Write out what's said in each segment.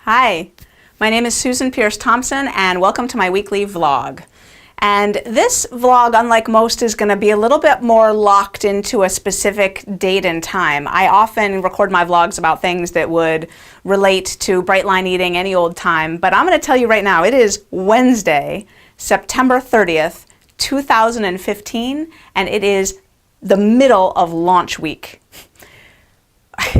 Hi, my name is Susan Pierce Thompson and welcome to my weekly vlog. And this vlog, unlike most, is going to be a little bit more locked into a specific date and time. I often record my vlogs about things that would relate to Bright Line Eating any old time, but I'm going to tell you right now, it is Wednesday, September 30th, 2015, and it is the middle of launch week.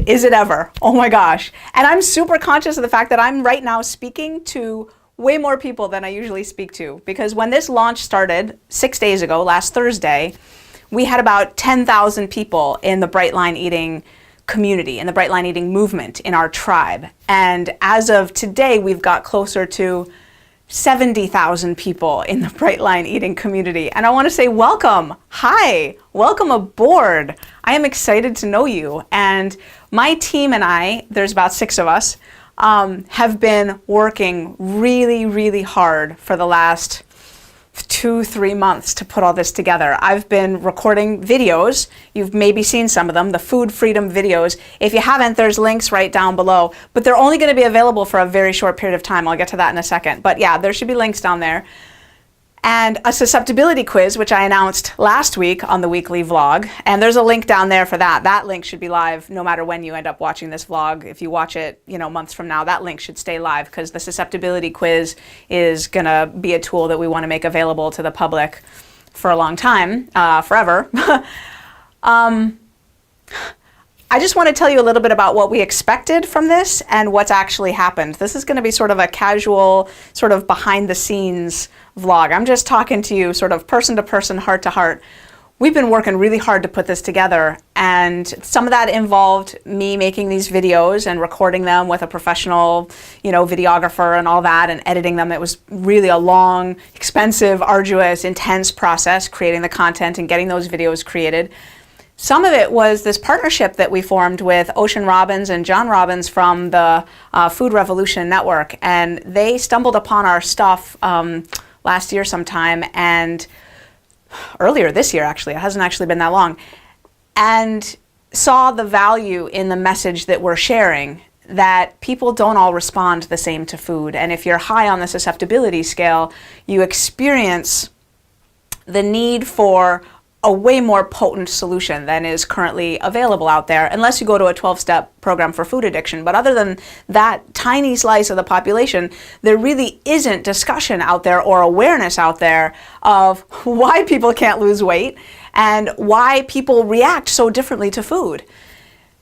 Is it ever? Oh my gosh. And I'm super conscious of the fact that I'm right now speaking to way more people than I usually speak to, because when this launch started 6 days ago, last Thursday, we had about 10,000 people in the Bright Line Eating community, in the Bright Line Eating movement in our tribe. And as of today, we've got closer to 70,000 people in the Bright Line Eating community. And I want to say welcome. Hi, welcome aboard. I am excited to know you. And my team and I, there's about 6 of us, have been working really, really hard for the last 2-3 months to put all this together. I've been recording videos. You've maybe seen some of them, the food freedom videos. If you haven't, there's links right down below, but they're only going to be available for a very short period of time. I'll get to that in a second. But yeah, there should be links down there. And a susceptibility quiz, which I announced last week on the weekly vlog. And there's a link down there for that. That link should be live no matter when you end up watching this vlog. If you watch it, months from now, that link should stay live, because the susceptibility quiz is going to be a tool that we want to make available to the public for a long time, forever. I just want to tell you a little bit about what we expected from this and what's actually happened. This is going to be sort of a casual, sort of behind the scenes vlog. I'm just talking to you sort of person to person, heart to heart. We've been working really hard to put this together, and some of that involved me making these videos and recording them with a professional, videographer and all that, and editing them. It was really a long, expensive, arduous, intense process, creating the content and getting those videos created. Some of it was this partnership that we formed with Ocean Robbins and John Robbins from the Food Revolution Network, and they stumbled upon our stuff last year sometime, and earlier this year actually, it hasn't actually been that long, and saw the value in the message that we're sharing, that people don't all respond the same to food. And if you're high on the susceptibility scale, you experience the need for a way more potent solution than is currently available out there, unless you go to a 12-step program for food addiction. But other than that tiny slice of the population, there really isn't discussion out there or awareness out there of why people can't lose weight and why people react so differently to food.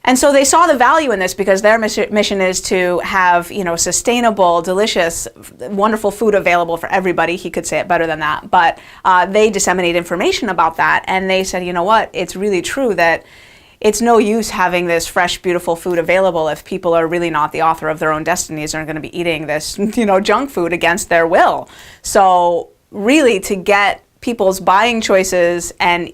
And so they saw the value in this, because their mission is to have, sustainable, delicious, wonderful food available for everybody. He could say it better than that. But they disseminate information about that. And they said, you know what, it's really true that it's no use having this fresh, beautiful food available if people are really not the author of their own destinies and are going to be eating this, junk food against their will. So really, to get people's buying choices and,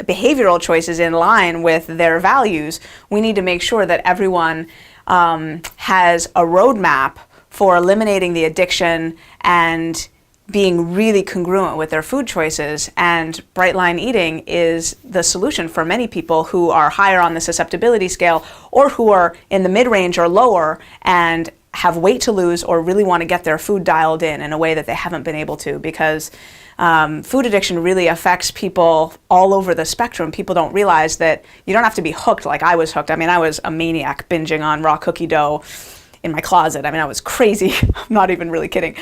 behavioral choices in line with their values, we need to make sure that everyone has a roadmap for eliminating the addiction and being really congruent with their food choices. And Bright Line Eating is the solution for many people who are higher on the susceptibility scale, or who are in the mid-range or lower and have weight to lose, or really want to get their food dialed in a way that they haven't been able to, because food addiction really affects people all over the spectrum. People don't realize that you don't have to be hooked like I was hooked. I mean, I was a maniac binging on raw cookie dough in my closet. I mean, I was crazy. I'm not even really kidding.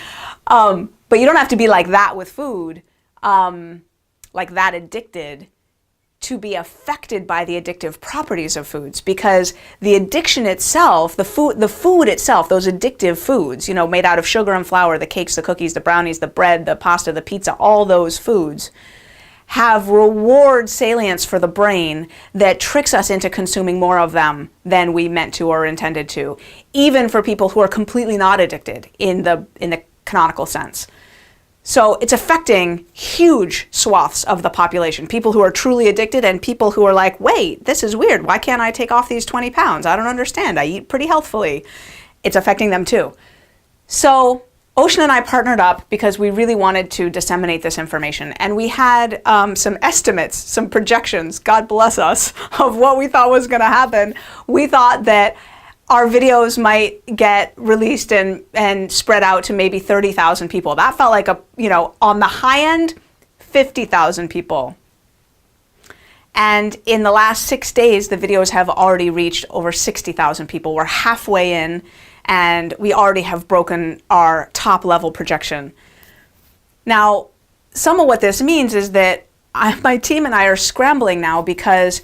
But you don't have to be like that with food, like that addicted, to be affected by the addictive properties of foods, because the addiction itself, the food itself, those addictive foods, made out of sugar and flour, the cakes, the cookies, the brownies, the bread, the pasta, the pizza, all those foods have reward salience for the brain that tricks us into consuming more of them than we meant to or intended to, even for people who are completely not addicted in the canonical sense. So it's affecting huge swaths of the population, people who are truly addicted and people who are like, wait, this is weird. Why can't I take off these 20 pounds? I don't understand. I eat pretty healthfully. It's affecting them too. So Ocean and I partnered up because we really wanted to disseminate this information. And we had some estimates, some projections, God bless us, of what we thought was going to happen. We thought that our videos might get released and spread out to maybe 30,000 people. That felt like on the high end, 50,000 people. And in the last 6 days, the videos have already reached over 60,000 people. We're halfway in, and we already have broken our top level projection. Now, some of what this means is that my team and I are scrambling now, because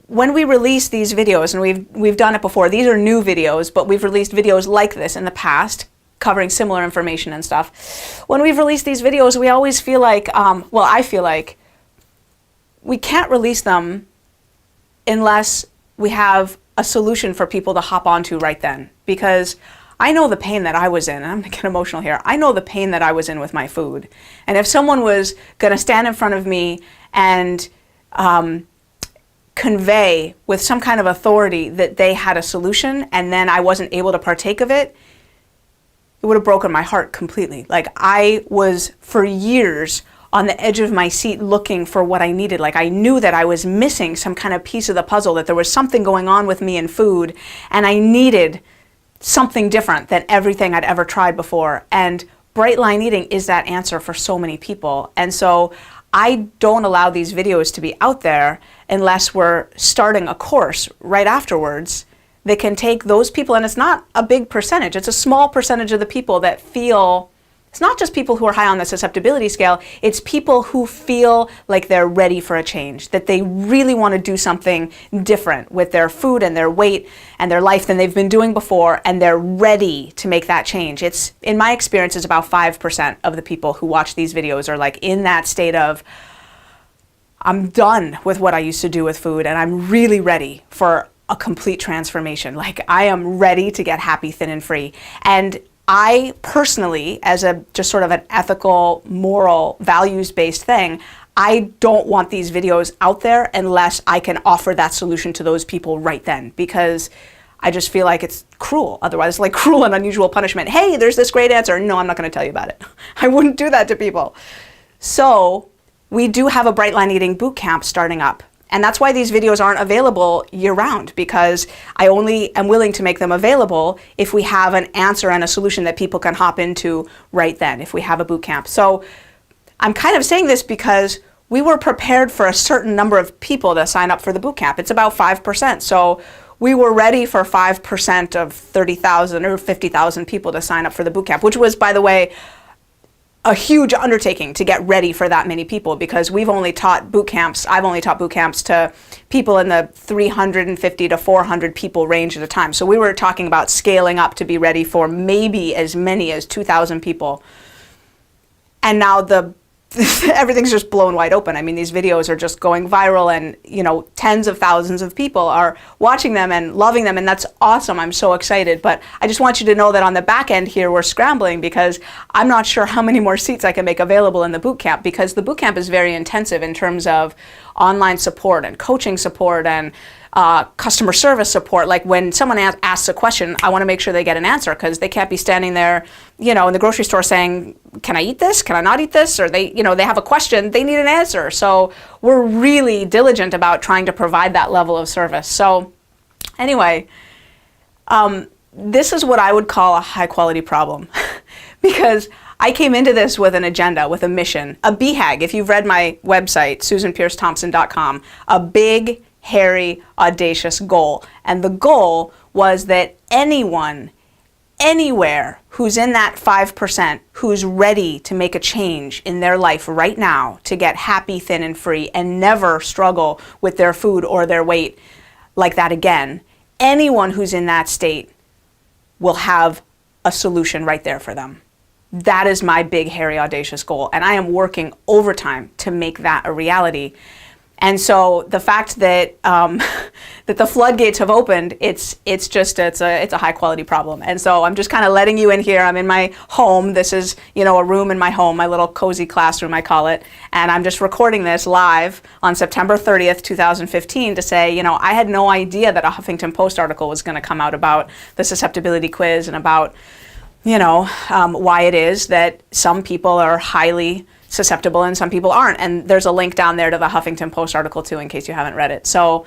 when we release these videos, and we've done it before, these are new videos, but we've released videos like this in the past, covering similar information and stuff. When we've released these videos, we always feel like, I feel like we can't release them unless we have a solution for people to hop onto right then. Because I know the pain that I was in, and I'm gonna get emotional here. I know the pain that I was in with my food. And if someone was gonna stand in front of me and convey with some kind of authority that they had a solution, and then I wasn't able to partake of it, it would have broken my heart completely. Like, I was for years on the edge of my seat looking for what I needed. Like, I knew that I was missing some kind of piece of the puzzle, that there was something going on with me in food, and I needed something different than everything I'd ever tried before. And Bright Line Eating is that answer for so many people. And so I don't allow these videos to be out there unless we're starting a course right afterwards that can take those people, and it's not a big percentage, it's a small percentage of the people that feel, it's not just people who are high on the susceptibility scale, it's people who feel like they're ready for a change, that they really want to do something different with their food and their weight and their life than they've been doing before, and they're ready to make that change. It's, in my experience, it's about 5% of the people who watch these videos are like in that state of, I'm done with what I used to do with food, and I'm really ready for a complete transformation. Like, I am ready to get happy, thin, and free. And I personally, as a just sort of an ethical, moral, values-based thing, I don't want these videos out there unless I can offer that solution to those people right then, because I just feel like it's cruel. Otherwise, it's like cruel and unusual punishment. Hey, there's this great answer. No, I'm not going to tell you about it. I wouldn't do that to people. So we do have a Bright Line Eating Bootcamp starting up. And that's why these videos aren't available year-round, because I only am willing to make them available if we have an answer and a solution that people can hop into right then, if we have a boot camp. So I'm kind of saying this because we were prepared for a certain number of people to sign up for the boot camp. It's about 5%. So we were ready for 5% of 30,000 or 50,000 people to sign up for the boot camp, which was, by the way, a huge undertaking to get ready for that many people, because we've only taught boot camps, I've only taught boot camps to people in the 350 to 400 people range at a time. So we were talking about scaling up to be ready for maybe as many as 2,000 people. And now everything's just blown wide open. I mean, these videos are just going viral, and tens of thousands of people are watching them and loving them, and that's awesome. I'm so excited. But I just want you to know that on the back end here, we're scrambling, because I'm not sure how many more seats I can make available in the boot camp, because the boot camp is very intensive in terms of online support and coaching support and customer service support. Like, when someone asks a question, I want to make sure they get an answer, because they can't be standing there, in the grocery store saying, can I eat this? Can I not eat this? Or they have a question, they need an answer. So we're really diligent about trying to provide that level of service. So anyway, this is what I would call a high quality problem because I came into this with an agenda, with a mission, a BHAG. If you've read my website, SusanPierceThompson.com, a big, hairy, audacious goal. And the goal was that anyone, anywhere, who's in that 5%, who's ready to make a change in their life right now to get happy, thin, and free, and never struggle with their food or their weight like that again, anyone who's in that state will have a solution right there for them. That is my big, hairy, audacious goal, and I am working overtime to make that a reality. And so the fact that that the floodgates have opened, it's a high quality problem. And so I'm just kind of letting you in here. I'm in my home. This is a room in my home, my little cozy classroom I call it. And I'm just recording this live on September 30th, 2015 to say, I had no idea that a Huffington Post article was going to come out about the susceptibility quiz and about why it is that some people are highly susceptible and some people aren't. And there's a link down there to the Huffington Post article too, in case you haven't read it. So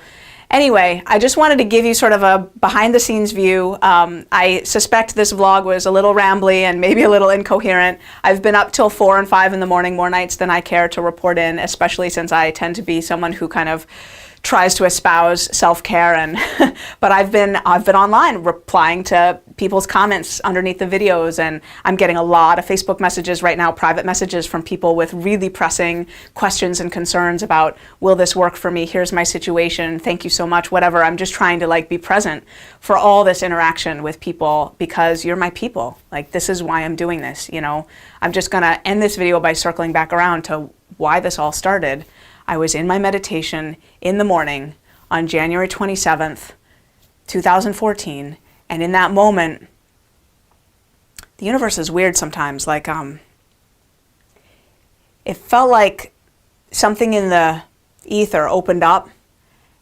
Anyway, I just wanted to give you sort of a behind the scenes view. I suspect this vlog was a little rambly and maybe a little incoherent. I've been up till 4 and 5 in the morning more nights than I care to report in, especially since I tend to be someone who kind of tries to espouse self-care, and but I've been online replying to people's comments underneath the videos, and I'm getting a lot of Facebook messages right now, private messages from people with really pressing questions and concerns about, will this work for me? Here's my situation. Thank you so much, whatever. I'm just trying to like be present for all this interaction with people because you're my people. Like, this is why I'm doing this, you know. I'm just gonna end this video by circling back around to why this all started. I was in my meditation in the morning on January 27th, 2014, and in that moment, the universe is weird sometimes. Like, it felt like something in the ether opened up,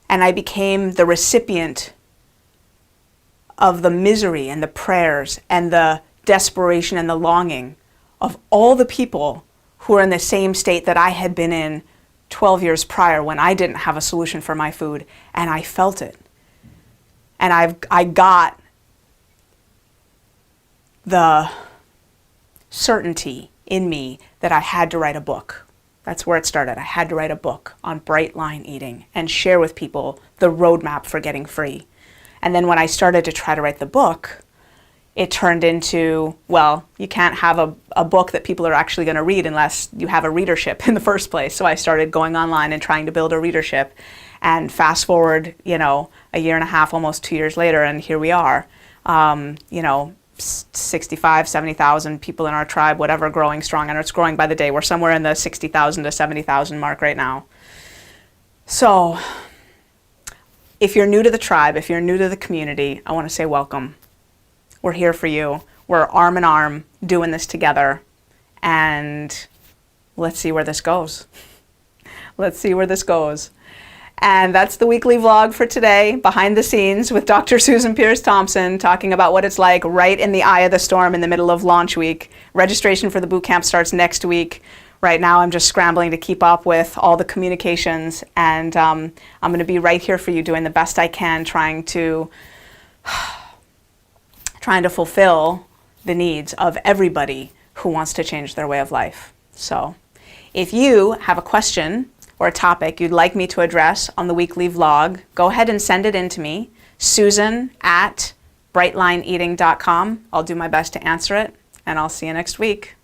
and I became the recipient of the misery and the prayers and the desperation and the longing of all the people who are in the same state that I had been in 12 years prior when I didn't have a solution for my food, and I felt it. And I got the certainty in me that I had to write a book. That's where it started. I had to write a book on bright line eating and share with people the roadmap for getting free. And then when I started to try to write the book, it turned into, well, you can't have a book that people are actually going to read unless you have a readership in the first place. So I started going online and trying to build a readership. And fast forward, you know, a year and a half, almost 2 years later, and here we are, you know, 65, 70,000 people in our tribe, whatever, growing strong. And it's growing by the day. We're somewhere in the 60,000 to 70,000 mark right now. So if you're new to the tribe, if you're new to the community, I want to say welcome. We're here for you. We're arm in arm doing this together. And let's see where this goes. Let's see where this goes. And that's the weekly vlog for today, behind the scenes with Dr. Susan Peirce Thompson, talking about what it's like right in the eye of the storm in the middle of launch week. Registration for the boot camp starts next week. Right now I'm just scrambling to keep up with all the communications, and I'm going to be right here for you doing the best I can, trying to fulfill the needs of everybody who wants to change their way of life. So if you have a question or a topic you'd like me to address on the weekly vlog, go ahead and send it in to me, Susan@brightlineeating.com. I'll do my best to answer it, and I'll see you next week.